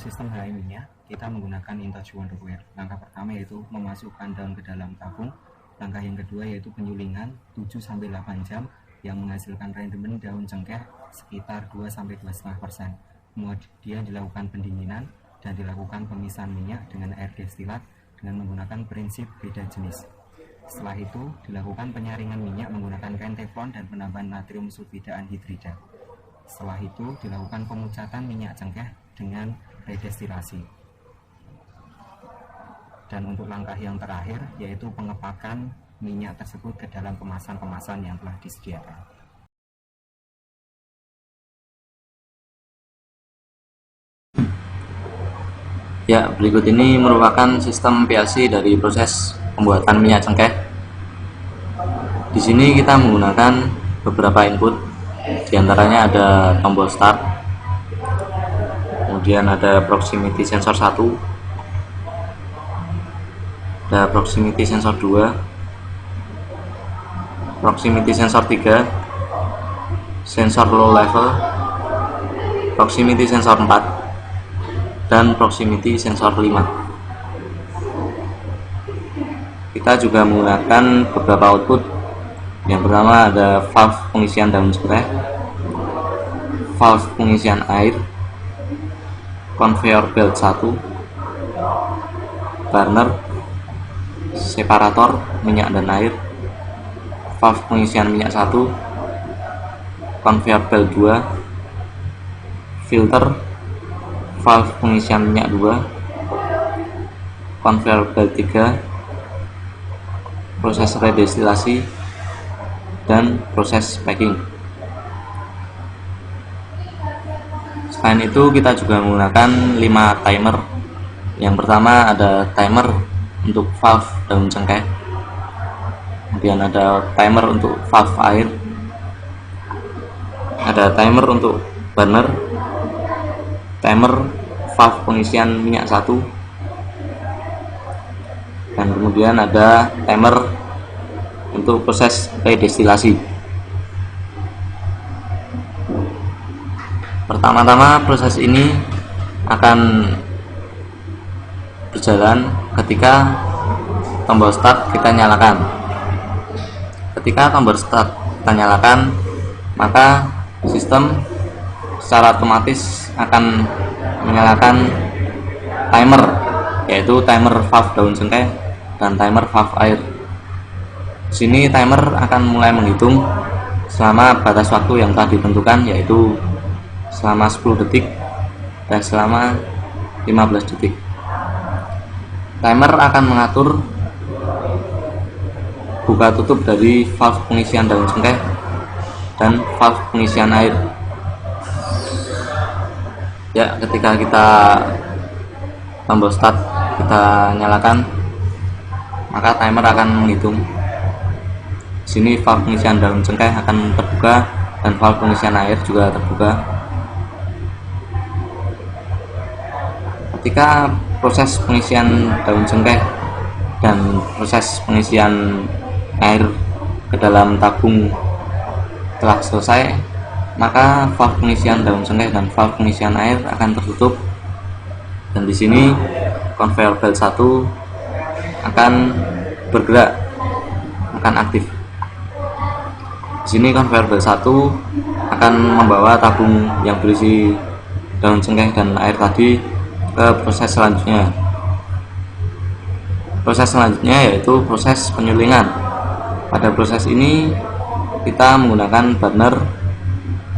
Sistem HMI-nya kita menggunakan in touch wonderware. Langkah pertama yaitu memasukkan daun ke dalam tabung. Langkah yang kedua yaitu penyulingan 7-8 jam yang menghasilkan rendemen daun cengkeh sekitar 2-2,5%. Kemudian dilakukan pendinginan dan dilakukan pemisahan minyak dengan air destilat dengan menggunakan prinsip beda jenis. Setelah itu dilakukan penyaringan minyak menggunakan kain teflon dan penambahan natrium sulfida anhidrida. Setelah itu dilakukan pemucatan minyak cengkeh dengan redestilasi. Dan untuk langkah yang terakhir yaitu pengepakan minyak tersebut ke dalam kemasan-kemasan yang telah disediakan. Ya, berikut ini merupakan sistem PLC dari proses pembuatan minyak cengkeh. Di sini kita menggunakan beberapa input, diantaranya ada tombol start, kemudian ada proximity sensor 1, ada proximity sensor 2, proximity sensor 3, sensor low level, proximity sensor 4, dan proximity sensor 5. Kita juga menggunakan beberapa output. Yang pertama ada valve pengisian daun cengkeh, valve pengisian air, conveyor belt 1, burner, separator minyak dan air, valve pengisian minyak 1, conveyor belt 2, filter, valve pengisian minyak 2, conveyor belt 3, proses redestilasi, dan proses packing. Selain itu kita juga menggunakan 5 timer. Yang pertama ada timer untuk valve daun cengkeh, kemudian ada timer untuk valve air, ada timer untuk burner, timer valve pengisian minyak 1, dan kemudian ada timer untuk proses redestilasi. Pertama-tama proses ini akan berjalan ketika tombol start kita nyalakan. Ketika tombol start kita nyalakan, maka sistem secara otomatis akan menyalakan timer, yaitu timer valve daun cengkeh dan timer valve air. Di sini timer akan mulai menghitung selama batas waktu yang telah ditentukan, yaitu selama 10 detik dan selama 15 detik. Timer akan mengatur buka tutup dari valve pengisian daun cengkeh dan valve pengisian air. Ya, ketika kita tombol start kita nyalakan, maka timer akan menghitung. Di sini valve pengisian daun cengkeh akan terbuka dan valve pengisian air juga terbuka. Ketika proses pengisian daun cengkeh dan proses pengisian air ke dalam tabung telah selesai, maka valve pengisian daun cengkeh dan valve pengisian air akan tertutup, dan di sini conveyor belt 1 akan bergerak, akan aktif. Di sini conveyor belt 1 akan membawa tabung yang berisi daun cengkeh dan air tadi ke proses selanjutnya. Proses selanjutnya yaitu proses penyulingan. Pada proses ini kita menggunakan burner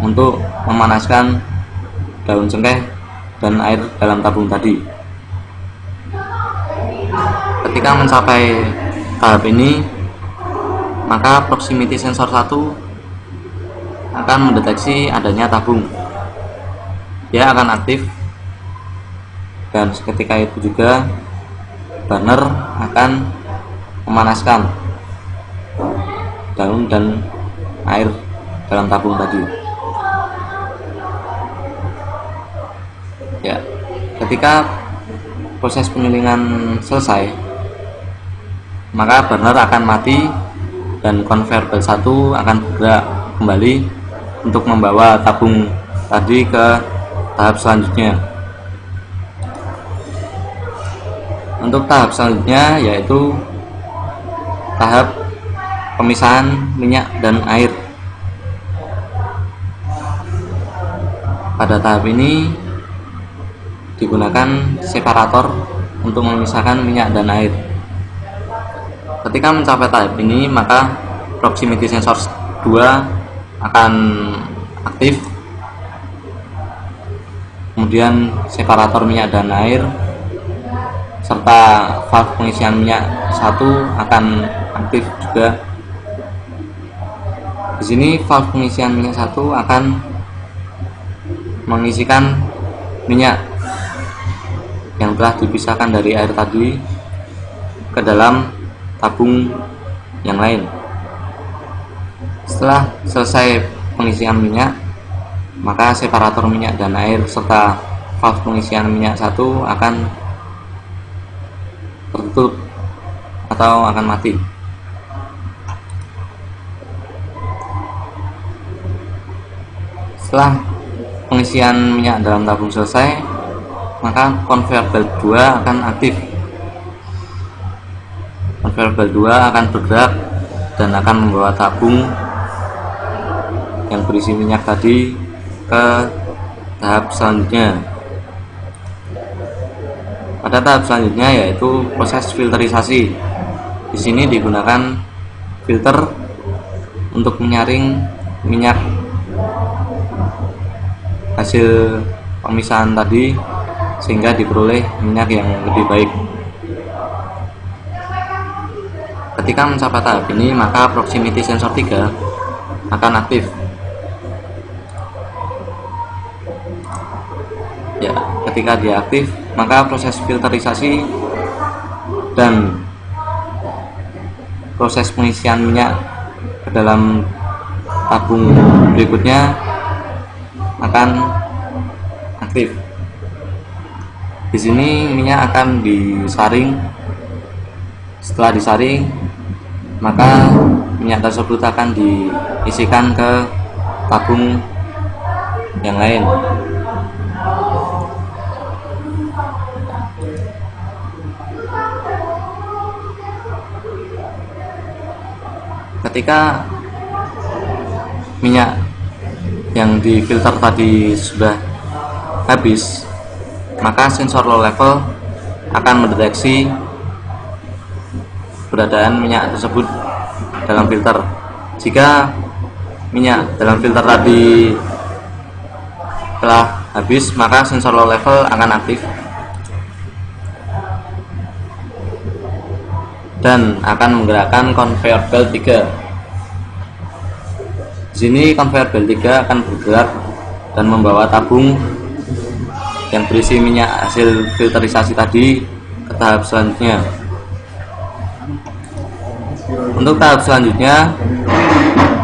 untuk memanaskan daun cengkeh dan air dalam tabung tadi. Ketika mencapai tahap ini, maka proximity sensor 1 akan mendeteksi adanya tabung. Dia akan aktif, dan seketika itu juga burner akan memanaskan daun dan air dalam tabung tadi. Ya, ketika proses penyulingan selesai, maka burner akan mati dan conveyor belt 1 akan bergerak kembali untuk membawa tabung tadi ke tahap selanjutnya. Untuk tahap selanjutnya yaitu tahap pemisahan minyak dan air. Pada tahap ini digunakan separator untuk memisahkan minyak dan air. Ketika mencapai tahap ini, maka proximity sensor 2 akan aktif, kemudian separator minyak dan air serta valve pengisian minyak 1 akan aktif juga. Di sini valve pengisian minyak 1 akan mengisikan minyak yang telah dipisahkan dari air tadi ke dalam tabung yang lain. Setelah selesai pengisian minyak, maka separator minyak dan air serta valve pengisian minyak 1 akan tertutup atau akan mati. Setelah pengisian minyak dalam tabung selesai, maka conveyor belt 2 akan aktif. Conveyor belt 2 akan bergerak dan akan membawa tabung yang berisi minyak tadi ke tahap selanjutnya. Pada tahap selanjutnya yaitu proses filterisasi. Di sini digunakan filter untuk menyaring minyak hasil pemisahan tadi sehingga diperoleh minyak yang lebih baik. Ketika mencapai tahap ini, maka proximity sensor 3 akan aktif. Ya, ketika dia aktif, maka proses filterisasi dan proses pengisian minyak ke dalam tabung berikutnya akan aktif. Di sini minyak akan disaring. Setelah disaring, maka minyak tersebut akan diisikan ke tabung yang lain. Ketika minyak yang difilter tadi sudah habis, maka sensor low level akan mendeteksi keberadaan minyak tersebut dalam filter. Jika minyak dalam filter tadi telah habis, maka sensor low level akan aktif dan akan menggerakkan conveyor belt 3. Di sini conveyor belt 3 akan bergerak dan membawa tabung yang berisi minyak hasil filterisasi tadi ke tahap selanjutnya. Untuk tahap selanjutnya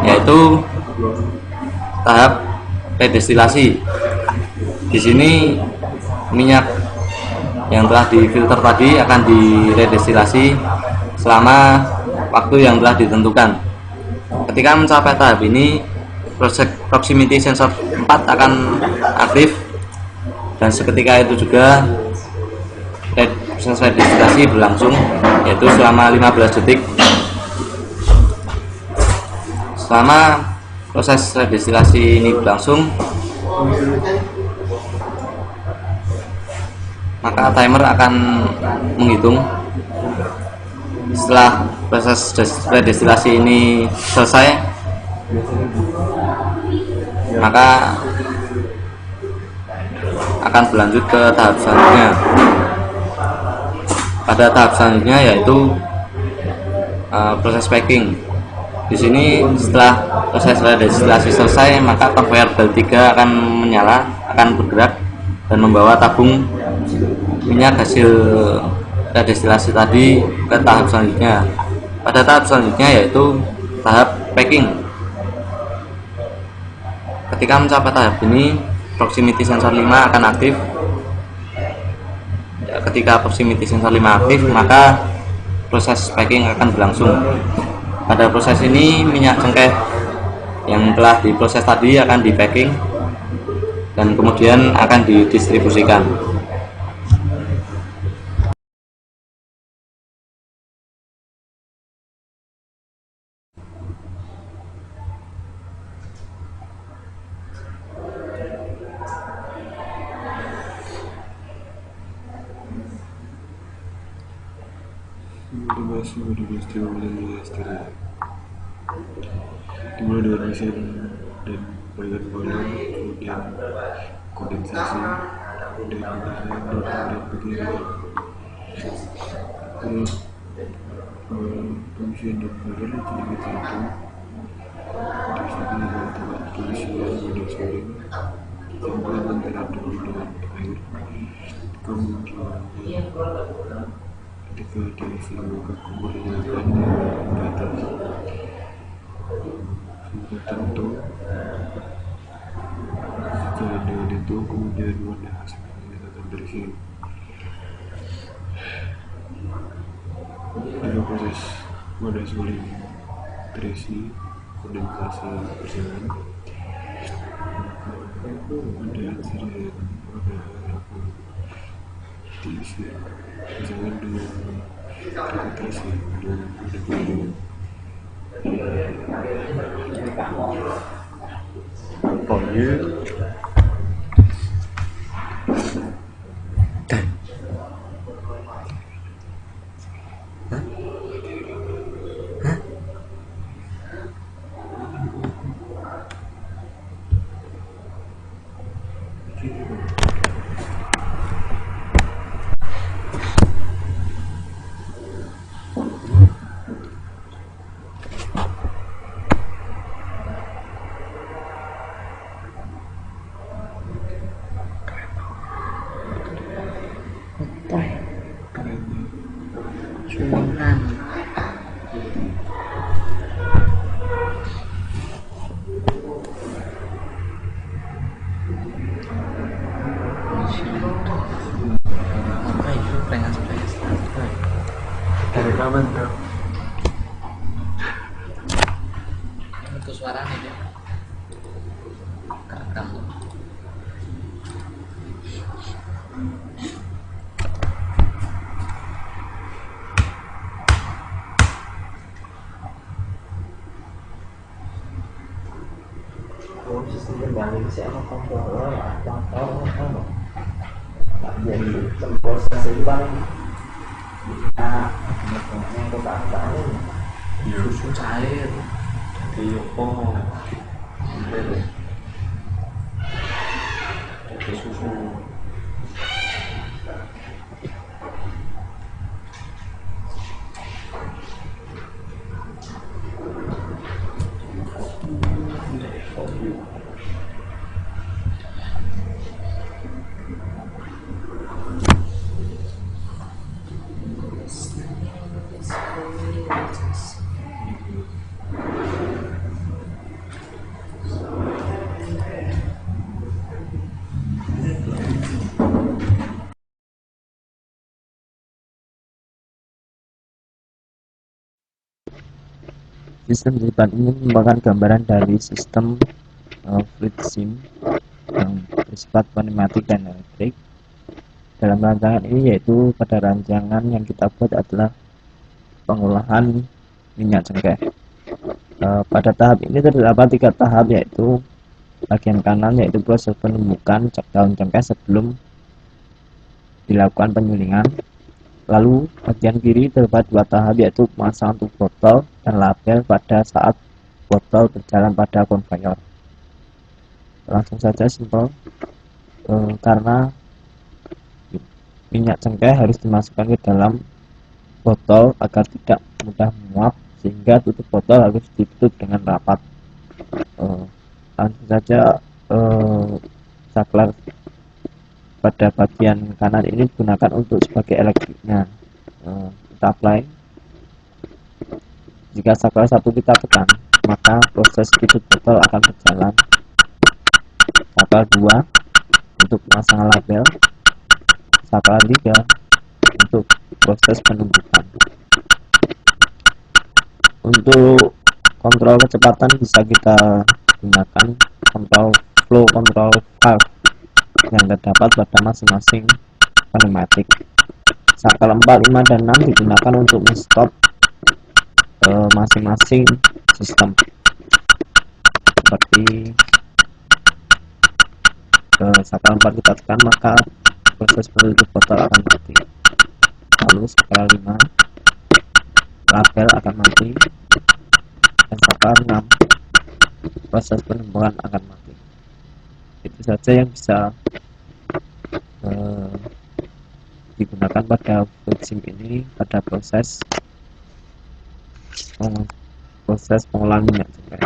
yaitu tahap redestilasi. Di sini minyak yang telah difilter tadi akan diredestilasi selama waktu yang telah ditentukan. Ketika mencapai tahap ini, proses proximity sensor 4 akan aktif dan seketika itu juga proses redestilasi berlangsung, yaitu selama 15 detik. Selama proses redestilasi ini berlangsung, maka timer akan menghitung. Setelah proses redestilasi ini selesai, maka akan berlanjut ke tahap selanjutnya. Pada tahap selanjutnya yaitu proses packing. Di sini setelah proses redestilasi selesai, maka conveyor belt 3 akan menyala, akan bergerak dan membawa tabung minyak hasil redestilasi tadi ke tahap selanjutnya. Pada tahap selanjutnya yaitu tahap packing. Ketika mencapai tahap ini, proximity sensor 5 akan aktif. Ketika proximity sensor 5 aktif, maka proses packing akan berlangsung. Pada proses ini, minyak cengkeh yang telah diproses tadi akan di packing dan kemudian akan didistribusikan. masuk pada peristiwa wilayah steril dimulai dengan mesin dan bagian boiler, kemudian kondensasi, kemudian pengalihan dan begini. Terus mesin dan boiler itu kita itu di sini dengan tempat pengisian minyak saring, campuran antara debu dengan air, kemudian ketika disimulkan kemudian di atas sudah tertentu. Sejalan dengan itu, kemudian warna hasilnya akan terisi. Jika proses wadah suling terisi, kondensasi berjalan, maka ada hasil yang wadah akan diisi. Jangan dengan terisi dengan wadah suling. Oh iya. Cuman apa itu pengen Dari kapan tuh? itu suaranya dia kerekam tuh. Sistem balik saya mau kontrol atau tak jadi proses itu paling bisa yang kebangsaan Susu cair Jadi oh, jadi susu. Sistem titipan ini merupakan gambaran dari sistem fluid sim yang bersifat pneumatik dan elektrik. Dalam rancangan ini yaitu pada rancangan yang kita buat adalah pengolahan minyak cengkeh. Pada tahap ini terdapat 3 tahap, yaitu bagian kanan yaitu proses penumbukan daun cengkeh sebelum dilakukan penyulingan. Lalu bagian kiri terdapat 2 tahap, yaitu pemasangan tutup botol dan label pada saat botol berjalan pada konveyor. Langsung saja simpel, karena minyak cengkeh harus dimasukkan ke dalam botol agar tidak mudah menguap, sehingga tutup botol harus ditutup dengan rapat. Langsung saja saklar pada bagian kanan ini digunakan untuk sebagai elektriknya. Kita apply. Jika saklar 1 kita tekan, maka proses tutup botol akan berjalan. Saklar 2 untuk pemasangan label, saklar 3 untuk proses penumbukan. Untuk kontrol kecepatan bisa kita gunakan kontrol flow control valve yang terdapat pada masing-masing pneumatik. Saklar 4, 5, dan 6 digunakan untuk men-stop masing-masing sistem. Seperti saklar 4 kita tekan, maka proses penutup botol akan mati. Lalu saklar 5 label akan mati, dan faktor 6 proses penembungan akan mati. Itu saja yang bisa digunakan pada fluid sim ini pada proses pengolahan minyak cengkeh.